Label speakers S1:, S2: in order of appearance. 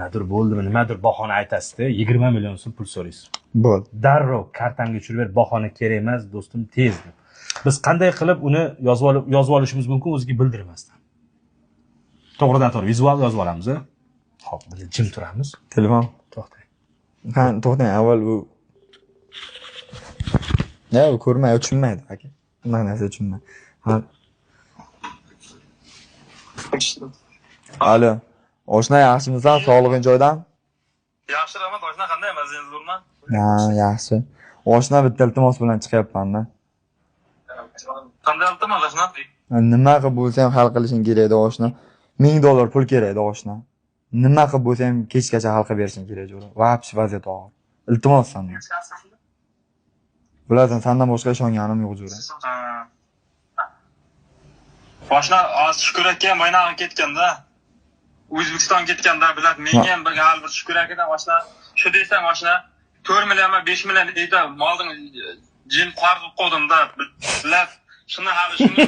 S1: Nimadir bo'ldimi, nimadir bahona aytasizda, 20 million so'm pul so'raysiz.
S2: Bo'ldi.
S1: Darrov kartamga tushirib ber, bahona kerak emas, do'stim, tez deb. Biz qanday qilib uni yozib olishimiz mumkin o'ziga bildirmasdan. To'g'ridan to'g'ri vizual yozib olamiz. Xo'p, biz jim turamiz.
S2: Telefon.
S1: To'xtang.
S2: Qani to'xtang, avval u u ko'rmay tushunmaydi aka. Bunday narsa tushunmaydi. Ha. Alo. Oshna yaxshimisan? Sog'lig'ing joyidan?
S3: Yaxshi rahmat, oshna qanday? Mazangizurman?
S2: Ha, yaxshi. Oshna bitta iltimos bilan chiqyapman-da.
S3: Qanday iltimos oshna?
S2: Nima qilib bo'lsa ham hal qilishing kerak edi oshna. $1000 pul kerak edi oshna. Nima qilib bo'lsa ham kechgacha hal qilib berishing kerak jo'ra. Vapsh vaziyat og'ir. Iltimos sendan. Bilasan, sendan boshqa ishonganim yo'q jo'ra.
S3: Oshna Shukur aka ham oynaga ketganda, O'zbekiston ketganda bilat menga ham bir hal bir Shukur akadan oshna, shu desam oshna 4 million 5 million deydi, molding jin qarz qo'ydimda, bilat shuni hali shuni